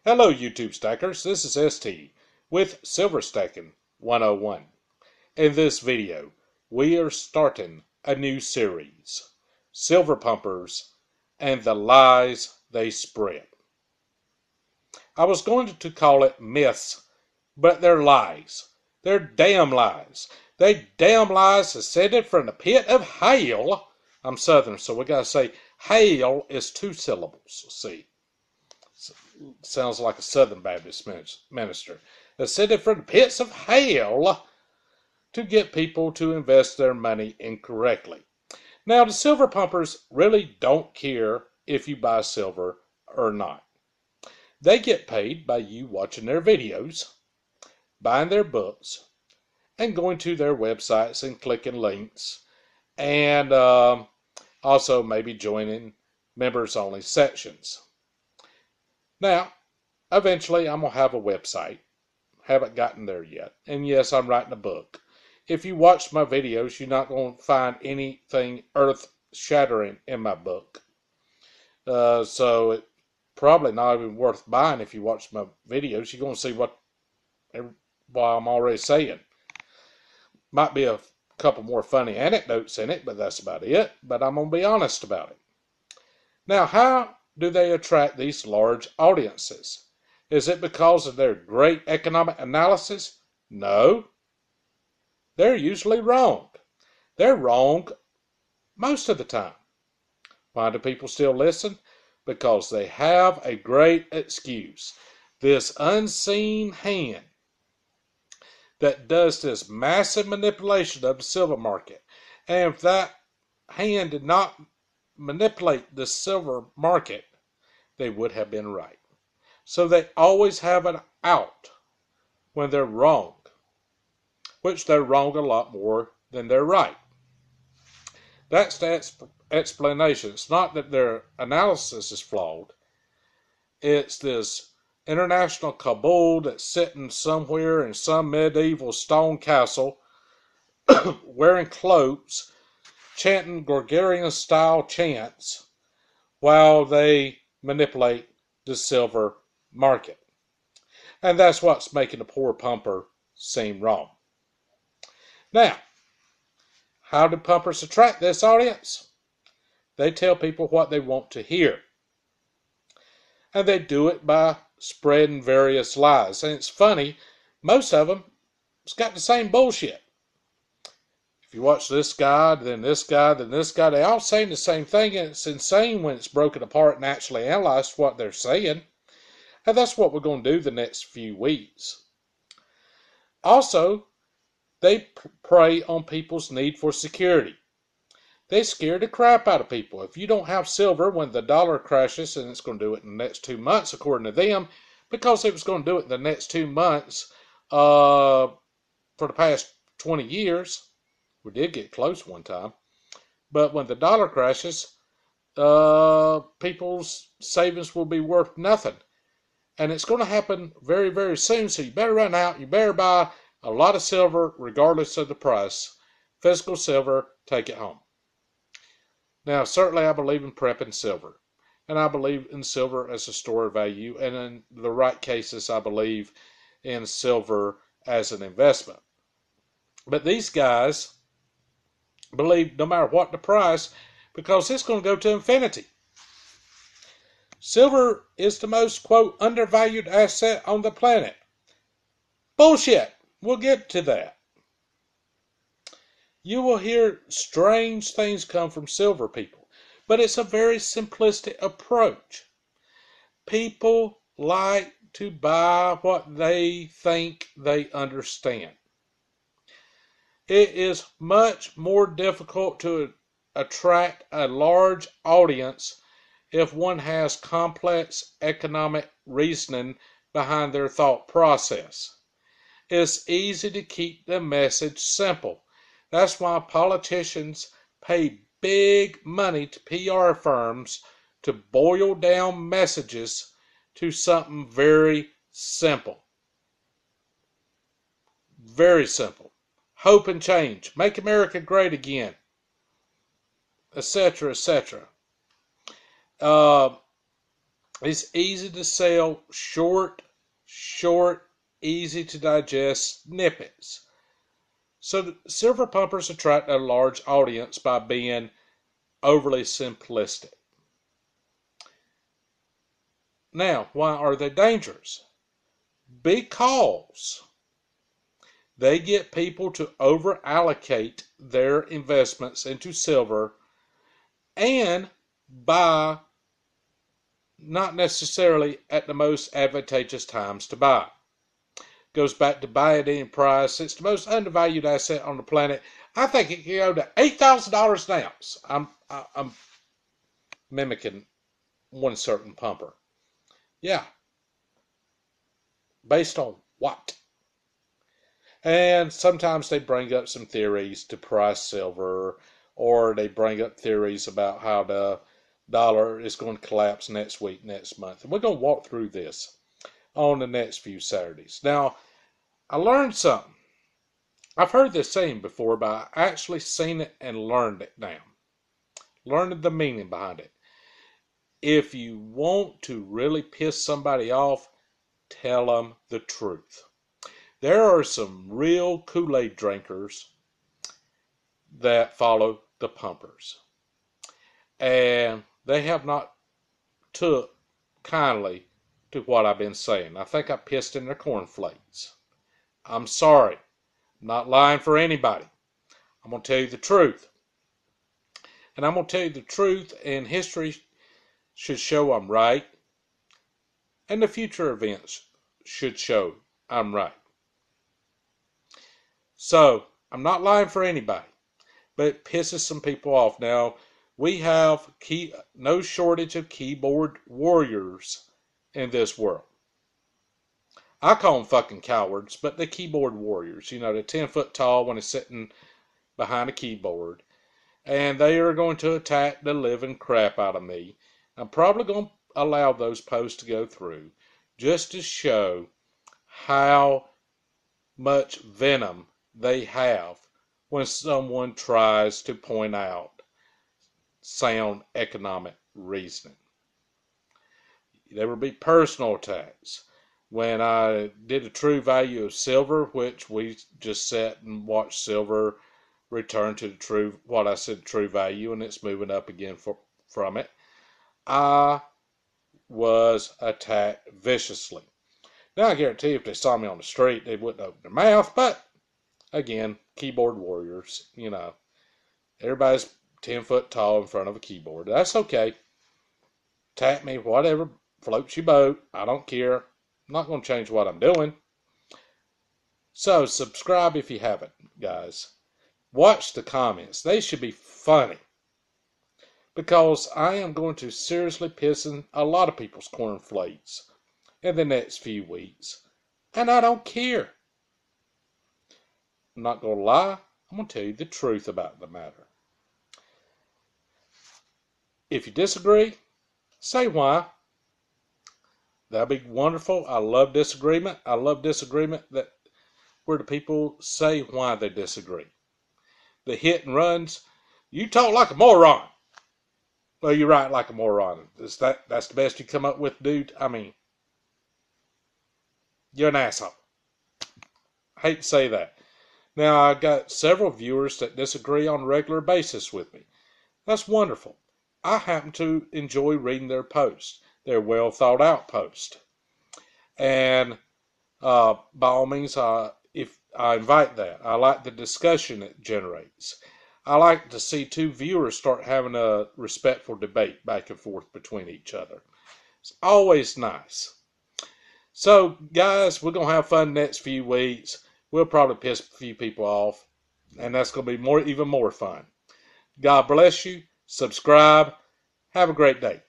Hello YouTube Stackers, this is ST with Silver Stacking 101. In this video, we are starting a new series, Silver Pumpers and the Lies They Spread. I was going to call it myths, but they're lies. They're damn lies. They damn lies ascended from the pit of hell. I'm Southern, so we gotta say hell is 2 syllables, see. Sounds like a Southern Baptist minister. Ascended from the pits of hell to get people to invest their money incorrectly. Now, the silver pumpers really don't care if you buy silver or not. They get paid by you watching their videos, buying their books, and going to their websites and clicking links, and also maybe joining members-only sections. Now, eventually I'm going to have a website. Haven't gotten there yet. And yes, I'm writing a book. If you watch my videos, you're not going to find anything earth-shattering in my book. So it's probably not even worth buying if you watch my videos. You're going to see what I'm already saying. Might be a couple more funny anecdotes in it, but that's about it. But I'm going to be honest about it. Now, how do they attract these large audiences? Is it because of their great economic analysis? No. They're usually wrong. They're wrong most of the time. Why do people still listen? Because they have a great excuse. This unseen hand that does this massive manipulation of the silver market. And if that hand did not manipulate the silver market, they would have been right. So they always have an out when they're wrong, which they're wrong a lot more than they're right. That's the explanation. It's not that their analysis is flawed. It's this international cabal that's sitting somewhere in some medieval stone castle wearing cloaks, chanting Gregorian-style chants while they manipulate the silver market. And that's what's making the poor pumper seem wrong. Now, how do pumpers attract this audience? They tell people what they want to hear. And they do it by spreading various lies. And it's funny, most of them, it's got the same bullshit. If you watch this guy, then this guy, then this guy, they all saying the same thing, and it's insane when it's broken apart and actually analyzed what they're saying. And that's what we're going to do the next few weeks. Also, they prey on people's need for security. They scare the crap out of people. If you don't have silver when the dollar crashes, and it's going to do it in the next 2 months, according to them, because it was going to do it in the next 2 months for the past 20 years. We did get close one time. But when the dollar crashes, people's savings will be worth nothing. And it's going to happen very, very soon. So you better run out. You better buy a lot of silver regardless of the price. Physical silver, take it home. Now, certainly I believe in prepping silver. And I believe in silver as a store of value. And in the right cases, I believe in silver as an investment. But these guys believe no matter what the price, because it's going to go to infinity. Silver is the most, quote, undervalued asset on the planet. Bullshit. We'll get to that. You will hear strange things come from silver people, but it's a very simplistic approach. People like to buy what they think they understand. It is much more difficult to attract a large audience if one has complex economic reasoning behind their thought process. It's easy to keep the message simple. That's why politicians pay big money to PR firms to boil down messages to something very simple. Very simple. Hope and change. Make America great again. Etc., etc. It's easy to sell short, easy to digest snippets. So silver pumpers attract a large audience by being overly simplistic. Now, why are they dangerous? Because they get people to over allocate their investments into silver and buy not necessarily at the most advantageous times to buy. Goes back to buy at any price. It's the most undervalued asset on the planet. I think it can go to $8,000 an ounce. I'm mimicking one certain pumper. Yeah. Based on what? And sometimes they bring up some theories to price silver, or they bring up theories about how the dollar is going to collapse next week, next month. And we're going to walk through this on the next few Saturdays. Now, I learned something. I've heard this saying before, but I actually seen it and learned it now. Learned the meaning behind it. If you want to really piss somebody off, tell them the truth. There are some real Kool-Aid drinkers that follow the pumpers. And they have not took kindly to what I've been saying. I think I pissed in their cornflakes. I'm sorry. I'm not lying for anybody. I'm going to tell you the truth. And I'm going to tell you the truth, and history should show I'm right. And the future events should show I'm right. So, I'm not lying for anybody, but it pisses some people off. Now, we have no shortage of keyboard warriors in this world. I call them fucking cowards, but they're keyboard warriors. You know, they're 10 foot tall when they're sitting behind a keyboard. And they are going to attack the living crap out of me. I'm probably going to allow those posts to go through just to show how much venom they have when someone tries to point out sound economic reasoning. There will be personal attacks. When I did a true value of silver, which we just sat and watched silver return to the true, what I said, true value, and it's moving up again from it, I was attacked viciously. Now I guarantee if they saw me on the street, they wouldn't open their mouth, but again, keyboard warriors, you know, everybody's 10 foot tall in front of a keyboard. That's okay. Attack me, whatever floats your boat. I don't care. I'm not going to change what I'm doing. So subscribe if you haven't, guys. Watch the comments. They should be funny. Because I am going to seriously piss in a lot of people's cornflakes in the next few weeks. And I don't care. I'm not going to lie. I'm going to tell you the truth about the matter. If you disagree, say why. That'd be wonderful. I love disagreement. I love disagreement where the people say why they disagree. The hit and runs, you talk like a moron. Well, you write like a moron. That's the best you come up with, dude? I mean, you're an asshole. I hate to say that. Now, I got several viewers that disagree on a regular basis with me. That's wonderful. I happen to enjoy reading their posts. They're well thought out posts. And by all means, if I invite that. I like the discussion it generates. I like to see two viewers start having a respectful debate back and forth between each other. It's always nice. So, guys, we're going to have fun next few weeks. We'll probably piss a few people off. And that's going to be even more fun. God bless you. Subscribe. Have a great day.